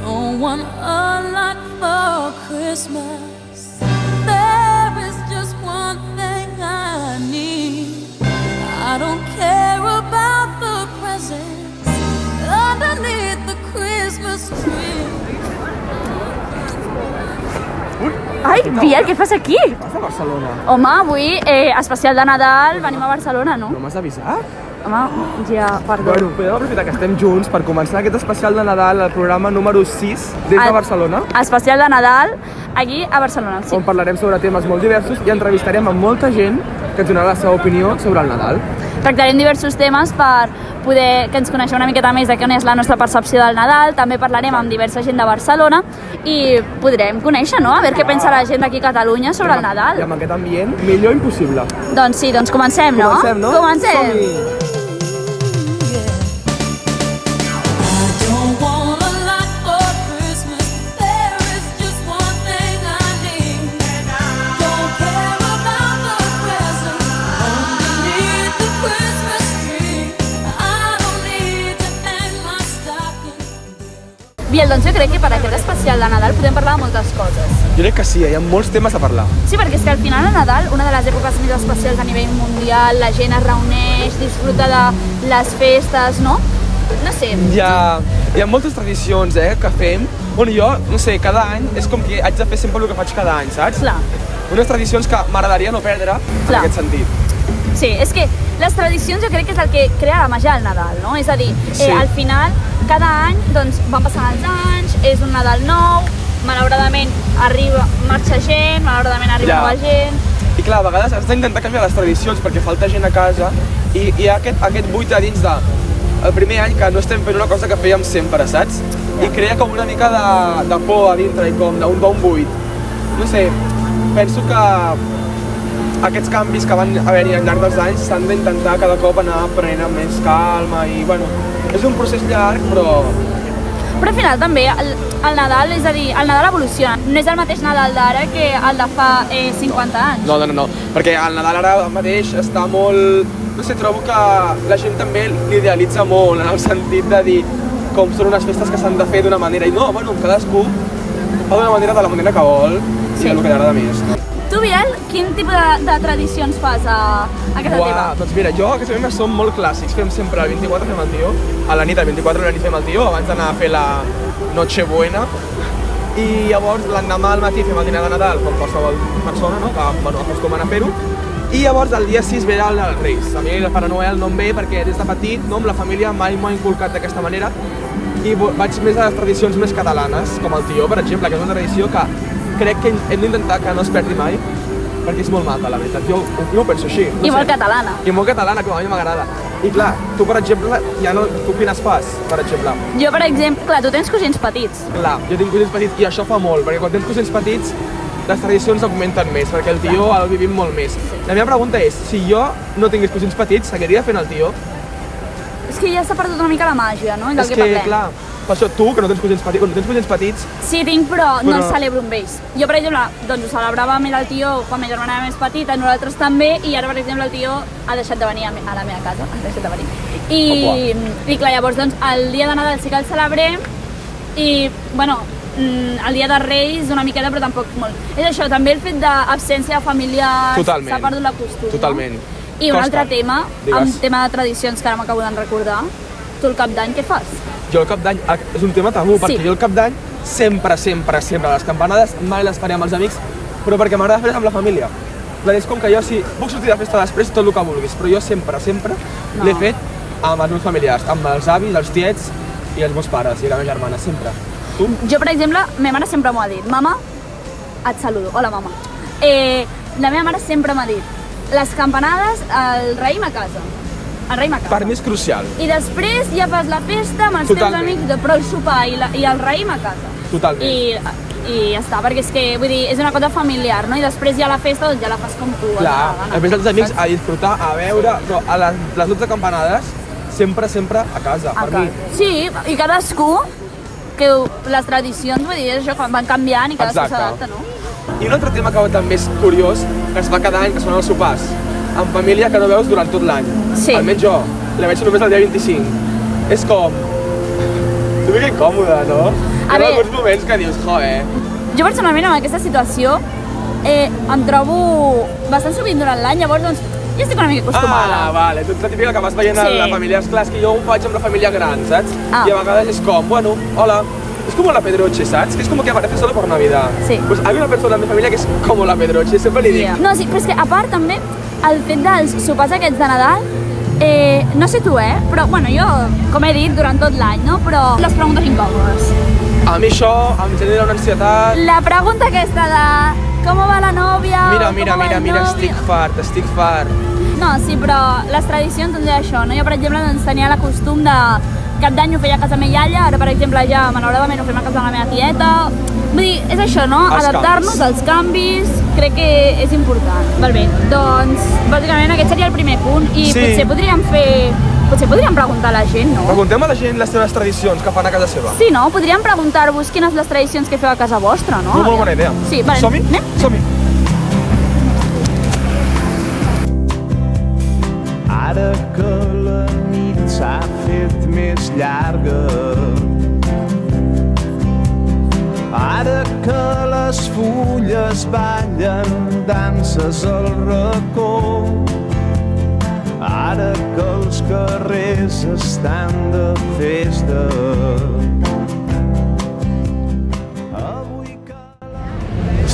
Don't want a lot for Christmas. There is just one thing I need. I don't care about the presents underneath the Christmas tree. Ai, Biel, què fas aquí? Vas a Barcelona? Home, avui, especial de Nadal, venim a Barcelona, no? No m'has avisat? Home, ja, perdó. Bueno, podem aprofitar que estem junts per començar aquest especial de Nadal, el programa número 6 des de Barcelona. Especial de Nadal, aquí a Barcelona, sí. On parlarem sobre temes molt diversos i entrevistarem a molta gent que ens donarà la seva opinió sobre el Nadal. Tractarem diversos temes per poder que ens coneixeu una miqueta més de què és la nostra percepció del Nadal. També parlarem amb diversa gent de Barcelona i podrem conèixer, no? A veure què pensa la gent d'aquí a Catalunya sobre el Nadal. I amb aquest ambient, millor impossible. Doncs sí, doncs comencem, no? Comencem, no? Comencem! Som-hi! Biel, doncs jo crec que per aquest especial de Nadal podem parlar de moltes coses. Jo crec que sí, hi ha molts temes a parlar. Sí, perquè és que al final a Nadal, una de les èpoques més especials a nivell mundial, la gent es reuneix, disfruta de les festes, no? No sé. Hi ha moltes tradicions que fem, on jo, no sé, cada any és com que haig de fer sempre el que faig cada any, saps? Clar. Unes tradicions que m'agradaria no perdre en Clar. aquest sentit. Sí, és que les tradicions jo crec que és el que crea la màgia del Nadal, no? És a dir, Sí. al final, cada any, doncs, van passant els anys, és un Nadal nou, malauradament marxa gent, malauradament arriba Ja. nova gent. I clar, a vegades has d'intentar canviar les tradicions perquè falta gent a casa i hi ha aquest buit a dins el primer any que no estem fent una cosa que fèiem sempre, saps? I crea com una mica de por a dintre i com d'un buit. No sé, penso que aquests canvis que van haver-hi al llarg dels anys s'han d'intentar cada cop anar prenent amb més calma i, bueno, és un procés llarg, però... Però al final també el Nadal, és a dir, el Nadal evoluciona. No és el mateix Nadal d'ara que el de fa 50 anys. No, perquè el Nadal ara mateix està molt... No sé, trobo que la gent també l'idealitza molt, en el sentit de dir com són unes festes que s'han de fer d'una manera i no, bueno, cadascú fa d'una manera de la manera que vol i el que li agrada més. No? Tu, Biel, quin tipus de tradicions fas a casa teva? Doncs mira, jo a casa meva som molt clàssics, fem sempre el 24 fem el tió, a la nit, el 24 a la nit fem el tió, abans d'anar a fer la Nochebuena, i llavors l'endemà al matí fem el dinar de Nadal, com qualsevol persona, no? Que bueno, acostumen a fer-ho, i llavors el dia 6 ve el Reis. A mi el Pare Noel no em ve perquè des de petit, no, amb la família mai m'ho ha inculcat d'aquesta manera, i vaig més a les tradicions més catalanes, com el tió, per exemple, que és una tradició que crec que hem d'intentar que no es perdi mai, perquè és molt maca, la veritat. Jo ho penso així. No I sé. molt catalana. I molt catalana, com a mi m'agrada. I clar, tu, per exemple, tu quines fas, per exemple? Jo, per exemple, clar, tu tens cosins petits. Clar, jo tinc cosins petits i això fa molt, perquè quan tens cosins petits les tradicions augmenten més, perquè el tió el vivim molt més. La meva pregunta és, si jo no tingués cosins petits, seguiria fent el tió? És que ja s'ha perdut una mica la màgia, no? Del És que que, parlem. clar, per això tu, que no tens cosins petits, quan tens cosins petits, Sí, tinc, però no el celebro amb ells. Jo, per exemple, doncs ho celebrava més el tió quan ma germana era més petita, nosaltres també, i ara, per exemple, el tió ha deixat de venir a la meva casa, ha deixat de venir. I clar, llavors, doncs, el dia de Nadal sí que el celebrem, i, bueno, el dia de Reis una miqueta, però tampoc molt. És això, també el fet d'absència de familiars, Totalment. s'ha perdut la costum. Totalment. No? I un altre tema, Digues. un tema de tradicions que ara m'acabo de recordar, tu el cap d'any què fas? jo el cap d'any és un tema tabú, perquè jo el cap d'any sempre, les campanades mai les faré amb els amics, però perquè m'agrada fer amb la família. És com que jo, si puc sortir de festa després, tot el que vulguis, però jo sempre l'he fet amb els meus familiars, amb els avis, els tiets i els meus pares i la meva germana, sempre. Tu? Jo, per exemple, ma mare sempre m'ho ha dit. Mama, et saludo. Hola, mama. La meva mare sempre m'ha dit les campanades, el raïm a casa. El raïm a casa. Per mi és crucial. I després ja fas la festa amb els teus amics, però el sopar i el raïm a casa. Totalment. I ja està, perquè és que, vull dir, és una cosa familiar, no? I després ja la festa, doncs ja la fas com tu. Clar, després els amics a disfrutar, a veure, però a les 12 campanades sempre a casa, per mi. Sí, i cadascú, que les tradicions, vull dir, és això, quan van canviant i cadascú s'adapta, no? I un altre tema que també és curiós, que es fa cada any, que són els sopars, amb família que no veus durant tot l'any. Sí. Almenys jo, la veig només el dia 25. És com... una mica incòmode, no? A Hi ha veure- alguns moments que dius, Jo personalment amb aquesta situació em trobo bastant sovint durant l'any, llavors doncs ja estic una mica acostumada. vale, tu ets la típica que vas veient Sí. la família, esclar, és que jo ho faig amb la família gran, saps? Ah. I a vegades és com, bueno, hola, es como la Pedroche, ¿sabes? Que es como que aparece solo por Navidad. Sí. Pues hay una persona en mi familia que es como la Pedroche, sempre li dic. No, sí, però és que a part també el fet dels sopars aquests de Nadal, no sé tu, però bueno, jo, com he dit, durant tot l'any, no? Però les preguntes incòmodes. A mi això em genera una ansietat. La pregunta aquesta de com va la nòvia? Mira, estic fart. No, sí, però les tradicions doncs és això, no? Jo, per exemple, doncs, tenia la costum de Cap d'any ho feia a casa meva iaia, ara, per exemple, ja malauradament ho fem a casa de la meva tieta. Vull dir, és això, no? Els Adaptar-nos als canvis, crec que és important. Val bé, doncs, bàsicament aquest seria el primer punt i Sí. potser podríem preguntar a la gent, no? Preguntem a la gent les seves tradicions que fan a casa seva. Sí, no? Podríem preguntar-vos quines les tradicions que feu a casa vostra, no? Molt bona idea. Sí, vale. Som-hi? Anem? Som-hi. Ara que la nit s'ha fet més llarga, ara que les fulles ballen danses al racó, ara que els carrers estan de festa,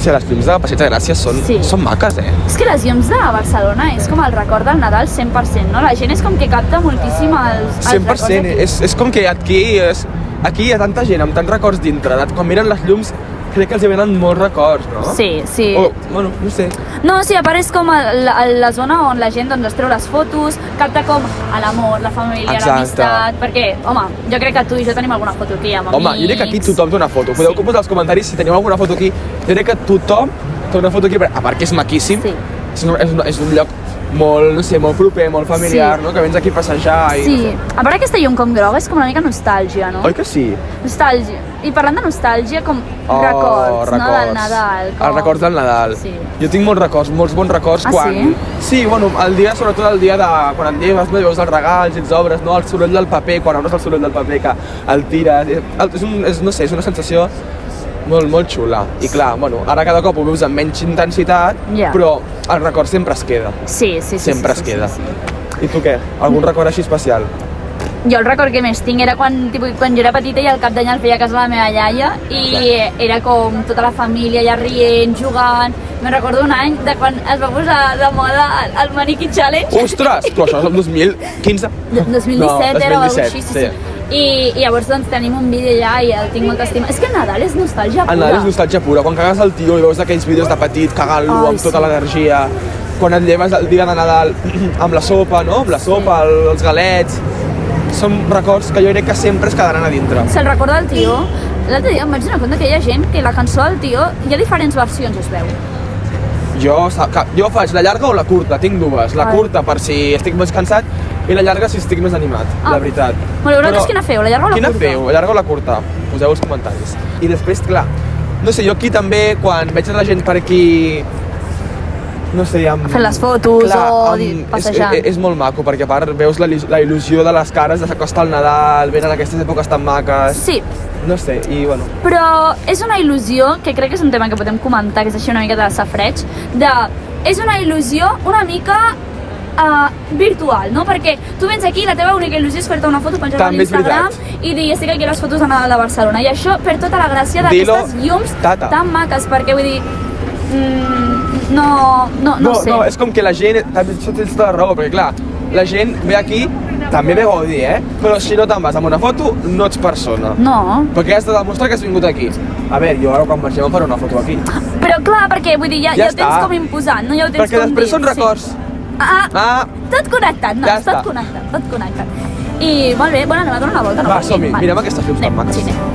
Hòstia, les llums de Passeig de Gràcia són maques, És que les llums de Barcelona és com el record del Nadal 100%, no? La gent és com que capta moltíssim els 100%, records d'aquí. és com que aquí hi ha tanta gent amb tants records dintre, quan miren les llums crec que els hi venen molts records, no? Sí. O, bueno, no sé. No, sí, a part és com la zona on la gent doncs, es treu les fotos, capta com l'amor, la família, Exacte. l'amistat, perquè, home, jo crec que tu i jo tenim alguna foto aquí amb Home, amics. jo crec que aquí tothom té una foto. Podeu posar als comentaris si teniu alguna foto aquí. Jo crec que tothom té una foto aquí, a part que és maquíssim. Sí. És un lloc molt, no sé, molt proper, molt familiar, Sí. no? Que vens aquí a passejar i... Sí, No sé. a part aquesta llum com groga és com una mica nostàlgia, no? Oi que sí? Nostàlgia. I parlant de nostàlgia, com records, no? Del Nadal. Els records del Nadal. Sí. Jo tinc molts records, molts bons records Ah, quan... sí? Sí, bueno, sobretot el dia de... Quan et lleves, no, veus els regals i els obres, no? El soroll del paper, quan obres el soroll del paper que el tires... No sé, és una sensació molt xula. I clar, bueno, ara cada cop ho veus amb menys intensitat, Ja. però el record sempre es queda. Sí. Sempre es queda. Sí. I tu què? Algun record així especial? Jo el record que més tinc era quan jo era petita i al cap d'any el feia a casa de la meva iaia i era com tota la família ja rient, jugant. Me'n recordo un any de quan es va posar de moda el Maniquí Challenge. Ostres! Però això és el 2015? 2017 No, era o alguna cosa 2017, així, sí. I llavors doncs tenim un vídeo ja i el tinc molta estima. És que el Nadal és nostàlgia pura. El Nadal és nostàlgia pura. Quan cagues el tio i veus aquells vídeos de petit cagant-lo Ai, amb tota sí. l'energia, quan et lleves el dia de Nadal amb la sopa, no? Amb la sopa, els galets... Són records que jo crec que sempre es quedaran a dintre. Se'l recorda el tio. L'altre dia em vaig donar compte que hi ha gent que la cançó del tio hi ha diferents versions, es veu. Jo faig la llarga o la curta, tinc dues. La Ai. curta per si estic més cansat i la llarga si estic més animat, la veritat. Bueno, vosaltres quina feu, la llarga o la Quina curta? feu, la llarga o la curta? Poseu als comentaris. I després, clar, no sé, jo aquí també, quan veig la gent per aquí, no sé, amb... Fent les fotos o passejant. És molt maco, perquè a part veus la il·lusió de les cares de s'acosta el Nadal, venen aquestes èpoques tan maques... Sí, No sé, i bueno... però és una il·lusió, que crec que és un tema que podem comentar, que és així una mica de safreig, és una il·lusió una mica virtual, no? Perquè tu vens aquí i la teva única il·lusió és fer-te una foto, penjar-la a També és l'Instagram veritat. i dir, estic aquí a les fotos de Nadal de Barcelona. I això per tota la gràcia d'aquestes llums tata. tan maques, perquè vull dir... No sé. No, és com que la gent... També això tens tota la raó, perquè clar, la gent ve aquí, també ve a gaudir, però si no te'n vas amb una foto, no ets persona. No. Perquè has de demostrar que has vingut aquí. A veure, jo ara quan marxem em faré una foto aquí. Però clar, perquè vull dir, ja ho està. tens com imposant, no? Ja ho tens Perquè com després dit, són records. Sí. Ah, tot connectat, no? Ja està. Tot connectat. I molt bé, bueno, anem a donar una volta, no? Va, Per aquí? som-hi, mirem aquestes llums tan Anem, maques. Sí, anem.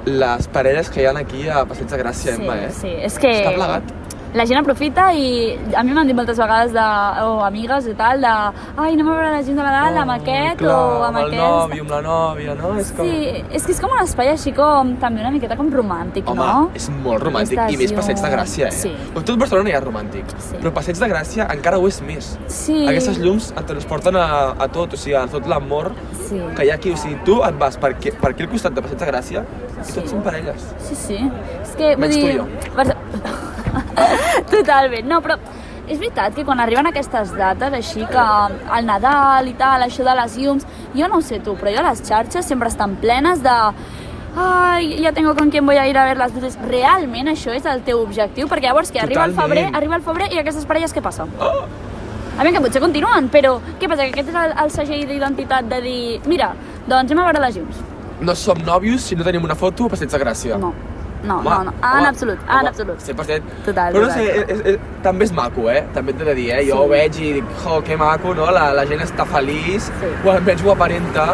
les parelles que hi ha aquí a Passeig de Gràcia, Emma, Sí, és que... Està plegat. La gent aprofita i a mi m'han dit moltes vegades o amigues i tal, de ai, anem a veure la gent de Nadal amb aquest o amb aquest. Amb el nòvio, amb la nòvia, no? Sí, és que és com un espai així com, també una miqueta com romàntic, no? Home, és molt romàntic i més Passeig de Gràcia, Sí. Tot Barcelona ja és romàntic, però Passeig de Gràcia encara ho és més. Sí. Aquestes llums et transporten a tot, o sigui, a tot l'amor que hi ha aquí. O sigui, tu et vas per aquí al costat de Passeig de Gràcia i tots són parelles. Sí. És que, vull Menys dir... tu i jo. Totalment, no, però és veritat que quan arriben aquestes dates així que al Nadal i tal, això de les llums, jo no ho sé tu, però jo les xarxes sempre estan plenes de ai, ja tengo con quién voy a ir a ver las luces. Realment això és el teu objectiu? Perquè llavors que arriba el febrer i aquestes parelles què passa? A veure, que potser continuen, però què passa? Que aquest és el segell d'identitat de dir mira, doncs anem a veure les llums. No som nòvios si no tenim una foto a Passeig de Gràcia. No, en absolut. 100%. Total. Però no sé, també és maco, també t'he de dir, Jo ho veig i dic, que maco, no? La gent està feliç, quan almenys ho aparenta.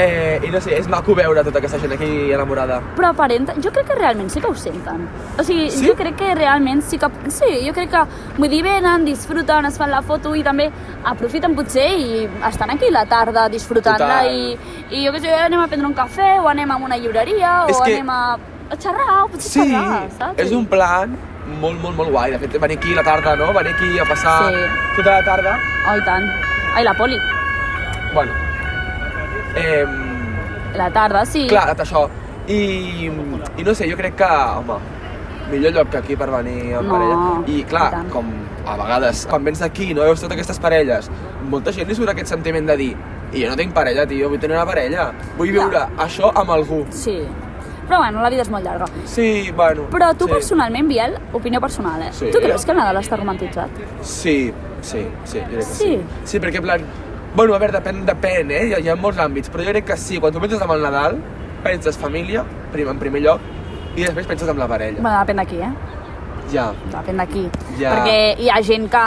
I no sé, és maco veure tota aquesta gent aquí enamorada. Però aparenta, jo crec que realment sí que ho senten. O sigui, jo crec que realment sí que... Sí, jo crec que, vull dir, venen, disfruten, es fan la foto i també aprofiten potser i estan aquí la tarda disfrutant-la i jo què sé, anem a prendre un cafè o anem a una llibreria o anem a xerrar, o potser xerrar, saps? És un plan molt, molt, molt guai. De fet, venir aquí a la tarda, no? Venir aquí a passar tota la tarda. Oh, i tant. Ai, la poli. Bueno. La tarda, sí. Clar, això. I no sé, jo crec que, home, millor lloc que aquí per venir amb parella. I clar, com a vegades, quan vens d'aquí, no veus totes aquestes parelles, molta gent li surt aquest sentiment de dir i jo no tinc parella, tio, vull tenir una parella. Vull viure això amb algú. Sí. Però bueno, la vida és molt llarga. Sí, bueno. Però tu personalment, Biel, opinió personal, Sí. Tu creus que el Nadal està romantitzat? Sí, jo crec que sí. Sí, perquè en plan... Bueno, a veure, depèn, hi ha molts àmbits, però jo crec que sí, quan tu penses en el Nadal, penses família, en primer lloc, i després penses en la parella. Bueno, depèn d'aquí, Ja. Depèn d'aquí. Ja. Perquè hi ha gent que...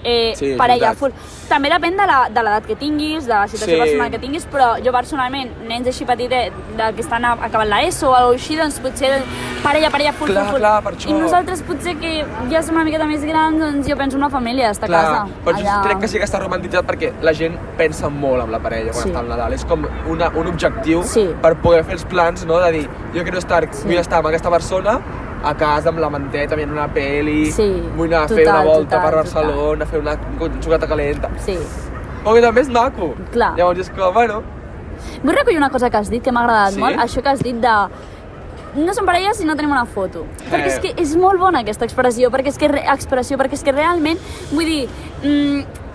Sí, parella full. També depèn de l'edat que tinguis, de la situació personal que tinguis, però jo personalment, nens així petitet, que estan acabant l'ESO o alguna així, doncs potser parella full. Clar, per això. I nosaltres potser que ja som una miqueta més grans, doncs jo penso en una família, estar a casa. Però jo crec que sí que està romantitzat perquè la gent pensa molt en la parella quan està al Nadal. És com un objectiu per poder fer els plans, no? De dir, jo vull estar amb aquesta persona a casa amb la manteta, veient una pel·li, vull anar a fer una volta per Barcelona, fer una xocata calenta. Sí. Però que també és maco. Clar. Llavors és com, bueno... Vull recollir una cosa que has dit que m'ha agradat molt, això que has dit de no som parelles si no tenim una foto. Perquè és que és molt bona aquesta expressió, perquè és que realment, vull dir,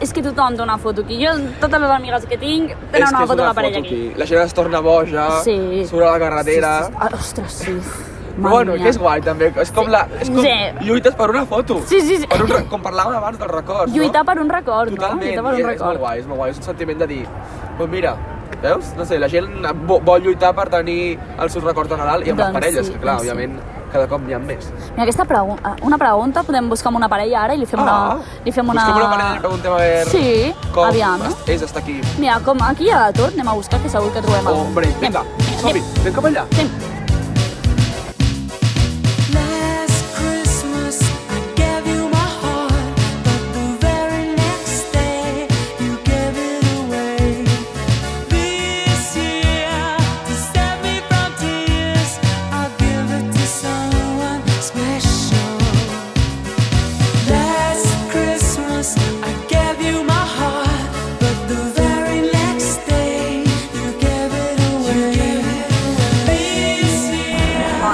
és que tothom té una foto aquí. Jo, totes les amigues que tinc, tenen una foto de la parella aquí. La gent es torna boja, surt a la carretera... Ostres, sí. Però bueno, que és guai també, és com lluites per una foto. Sí. Com parlàvem abans dels records, no? Lluitar per un record, no? Totalment, és molt guai, és un sentiment de dir, doncs mira, veus? No sé, la gent vol lluitar per tenir els seus records de Nadal i amb les parelles, que clar, òbviament, cada cop n'hi ha més. Mira, una pregunta, podem buscar una parella ara i li fem una... Busquem una parella i li preguntem a veure com ells està aquí. Mira, com aquí hi ha de tot, anem a buscar, que segur que trobem algú. Hombre, vinga, som-hi, anem cap allà.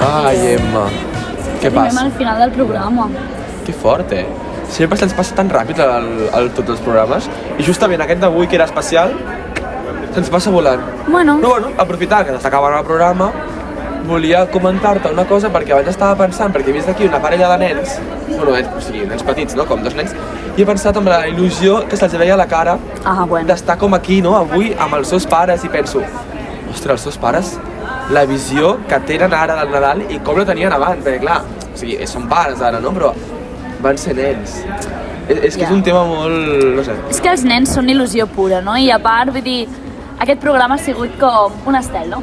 Ai, Emma, què passa? Arribem al final del programa. Que fort, Sempre se'ns passa tan ràpid tots els programes i justament aquest d'avui, que era especial, se'ns passa volant. Bueno. Però bueno, aprofitar que s'està acabant el programa, volia comentar-te una cosa perquè abans estava pensant, perquè he vist aquí una parella de nens, nens petits, no? Com dos nens, i he pensat en la il·lusió que se'ls veia a la cara d'estar com aquí, no? Avui amb els seus pares i penso, ostres, els seus pares, la visió que tenen ara del Nadal i com la tenien abans, perquè clar, són pares ara, no? Però van ser nens. És que és un tema molt... no sé. És que els nens són il·lusió pura, no? I a part, vull dir, aquest programa ha sigut com un estel, no?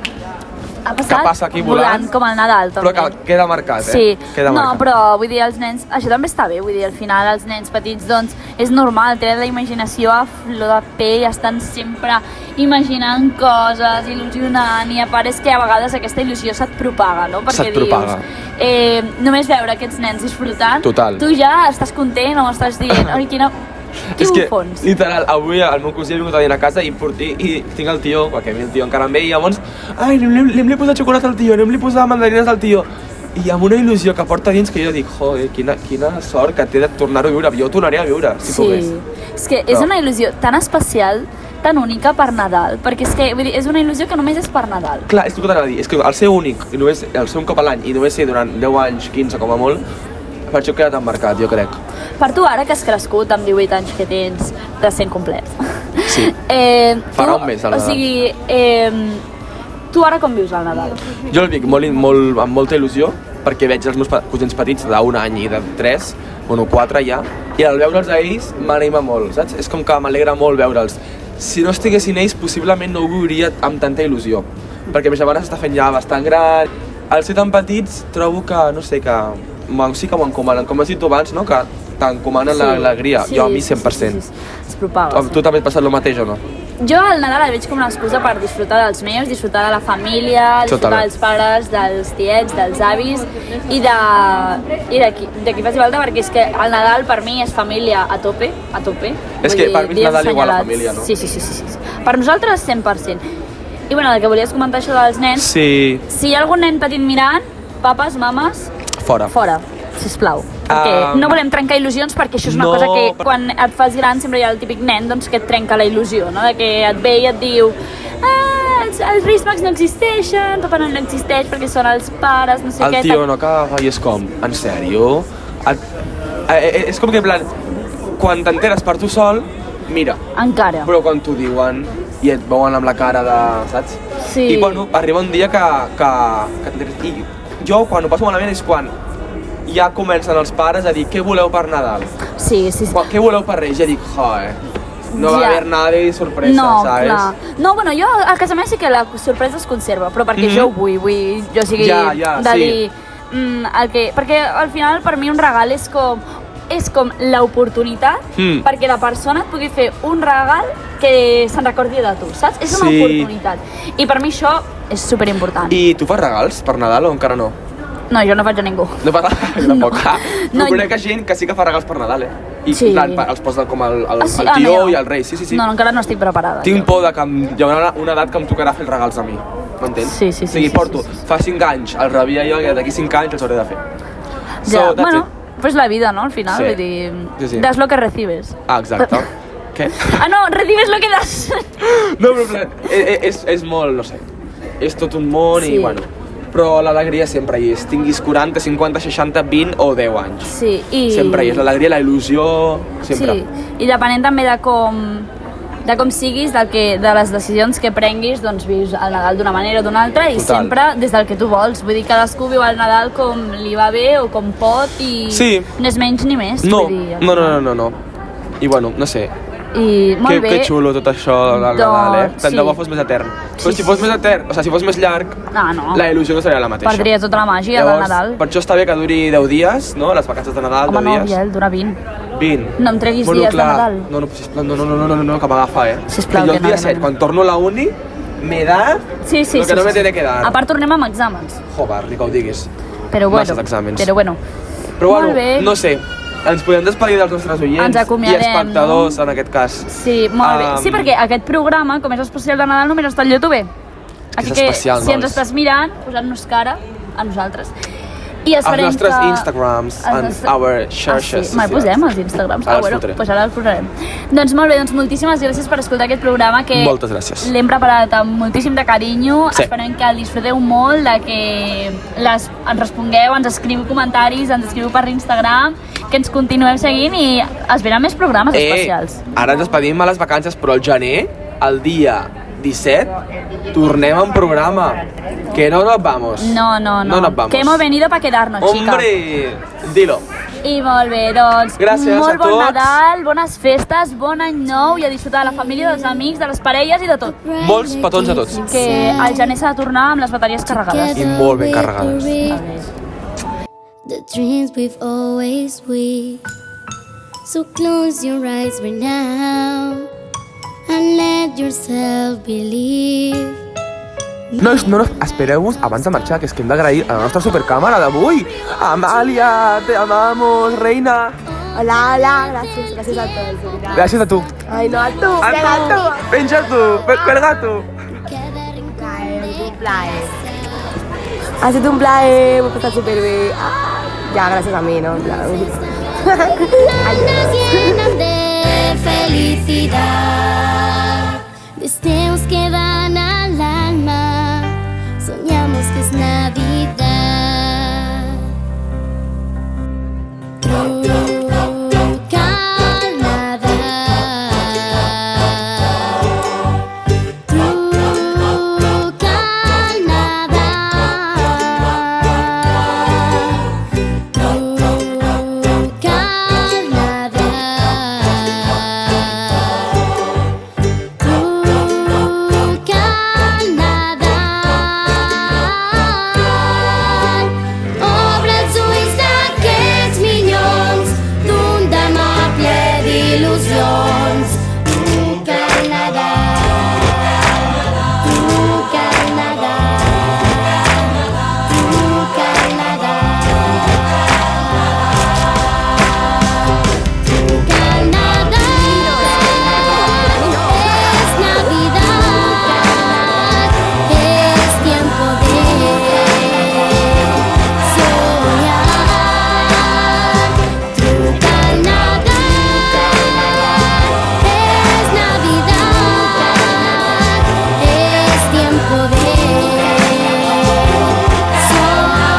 ha que passat passa aquí volant, com el Nadal, també. però que queda marcat, Sí, Queda no, marcat. però vull dir, els nens, això també està bé, vull dir, al final els nens petits, doncs, és normal, tenen la imaginació a flor de pell, estan sempre imaginant coses, il·lusionant, i a part és que a vegades aquesta il·lusió se't propaga, no? Perquè Se't propaga. Només veure aquests nens disfrutant, Total. tu ja estàs content o estàs dient, ai, quina... És que, bufons. literal, avui el meu cosí ha vingut a dir a casa i tinc el tio, perquè a mi el tio encara em ve, i llavors, ai, anem-li a posar xocolata al tio, anem-li a posar mandarines al tio. I amb una il·lusió que porta dins que jo dic, joder, quina sort que té de tornar-ho a viure. Jo ho tornaria a viure, si pogués. És que és una il·lusió tan especial, tan única per Nadal, perquè és que, vull dir, és una il·lusió que només és per Nadal. Clar, és el que t'anava a dir, és que el ser únic, i només, el ser un cop a l'any, i només ser durant 10 anys, 15 com a molt, per això queda tan marcat, jo crec. Per tu, ara que has crescut amb 18 anys que tens recent complet. Sí. Farà un mes, el Nadal. O sigui, tu ara com vius el Nadal? Jo el vic amb molta il·lusió, perquè veig els meus cosins petits d'un any i de 3, bueno, 4 ja, i al veure'ls a ells m'anima molt, saps? És com que m'alegra molt veure'ls. Si no estiguessin ells, possiblement no ho viuria amb tanta il·lusió, perquè ma germana s'està fent ja bastant gran. Al ser tan petits, trobo que, no sé, que sí que m'ho encomanen, com has dit tu abans, no? Que t'encomanen l'alegria, jo a mi 100%. Sí. Es propaga. Tu també et passa el mateix o no? Jo el Nadal el veig com una excusa per disfrutar dels meus, disfrutar de la família, disfrutar dels pares, dels tiets, dels avis i de qui faci falta, perquè és que el Nadal per mi és família a tope. És que per mi és Nadal igual a família, no? Sí. Per nosaltres 100%. I bueno, el que volies comentar això dels nens, Sí. si hi ha algun nen petit mirant, papes, mames, Fora. sisplau. Perquè no volem trencar il·lusions, perquè això és una cosa que quan et fas gran sempre hi ha el típic nen doncs, que et trenca la il·lusió, no? De que et ve i et diu els Reis Mags no existeixen, Papa Noel no existeix perquè són els pares, no sé què. El tio no caga i és com, en sèrio? És com que en plan, quan t'enteres per tu sol, mira. Encara. Però quan t'ho diuen i et veuen amb la cara de, saps? Sí. I bueno, arriba un dia que t'enteres. I jo quan ho passo malament és quan ja comencen els pares a dir què voleu per Nadal? Sí. Què voleu per Reis? Ja dic, joder, no va haver nada de sorpresa, no, ¿sabes? Clar. No, bueno, jo a casa meva sí que la sorpresa es conserva, però perquè jo ho vull jo sigui de dir perquè al final per mi un regal és com l'oportunitat perquè la persona et pugui fer un regal que se'n recordi de tu, saps? És una oportunitat. I per mi això és superimportant. I tu fas regals per Nadal o encara no? No, jo no faig a ningú. No fa res, tampoc. Però conec gent que sí que fa regals per Nadal, I en plan, els posa com el tio i el rei, sí. No, encara no estic preparada. Tinc por de que hi haurà una edat que em tocarà fer els regals a mi, m'entens? Sí. O sigui, porto, fa 5 anys, el rebia jo, que d'aquí 5 anys els hauré de fer. Ja, bueno, pues la vida, ¿no? Al final, vull dir, das lo que recibes. Ah, exacte. Què? No, recibes lo que das. No, però en plan, és molt, no sé, és tot un món i, bueno, però l'alegria sempre hi és, tinguis 40, 50, 60, 20 o 10 anys. Sí, i... Sempre hi és l'alegria, la il·lusió, sempre. Sí, i depenent també de com siguis, de les decisions que prenguis, doncs vius el Nadal d'una manera o d'una altra i sempre des del que tu vols. Vull dir, cadascú viu el Nadal com li va bé o com pot i no és menys ni més. No. I bueno, no sé. I molt bé. Que xulo tot això del Nadal, Tant de bo fos més etern. Però si fos més etern, o sigui, si fos més llarg, la il·lusió no seria la mateixa. Perdria tota la màgia del Nadal. Per això està bé que duri 10 dies, no? Les vacances de Nadal, 10 dies. Home, no, Biel, dura 20. 20? No em treguis dies de Nadal. No, sisplau, no, que m'agafa, Sisplau, que jo el dia 7, quan torno a la uni, me da lo que no me tiene que dar. A part tornem amb exàmens. Joder, ni que ho diguis. Masses exàmens. Però bueno, no sé. Ens podem despedir dels nostres oients i espectadors, en aquest cas. Sí, molt bé. Sí, perquè aquest programa, com és especial de Nadal, només està al YouTube. Així que, si ens estàs mirant, posant-nos cara a nosaltres. I esperem els nostres Instagrams and our xarxes. Me'l posem, els Instagrams. Doncs ara els posarem. Doncs molt bé, moltíssimes gràcies per escoltar aquest programa que l'hem preparat amb moltíssim de carinyo. Esperem que el disfruteu molt, que ens respongueu, ens escriu comentaris, ens escriu per Instagram, que ens continuem seguint i es venen més programes especials. Ara ens despedim a les vacances, però al gener, el dia 17, tornem en programa. Que no nos vamos. No nos vamos. Que hemos venido para quedarnos, chica. Hombre, dilo. I molt bé, doncs, Gràcies molt a bon tots. Nadal, bones festes, bon any nou i a disfrutar de la família, dels amics, de les parelles i de tot. Molts petons a tots. Que el gener s'ha de tornar amb les bateries carregades. I molt ben carregades. The dreams we've always wished. So close your eyes right now and let yourself believe. Nois, no, espereu-vos abans de marxar, que és que hem d'agrair a la nostra supercàmera d'avui. Amàlia, te amamos, reina. Hola, hola, gràcies a tots. Gràcies a tu. Ai, no, a tu, A tu. Penja tu, cuelga tu. Ha sido un plaer, m'ho he passat superbé. Ja, gràcies a mi, no? En plan... Nos llenan de felicidad, deseos que van al alma, soñamos que es Navidad. Truca al nadar, truca al nadar, truca al nadar, truca al nadar. Obre els ulls d'aquests minyons d'un demà ple d'il·lusions. Truca al nadar, truca al nadar, truca al nadar, truca al nadar. Es Navidad, es tiempo de soñar. Truca al nadar, es Navidad, es tiempo de soñar.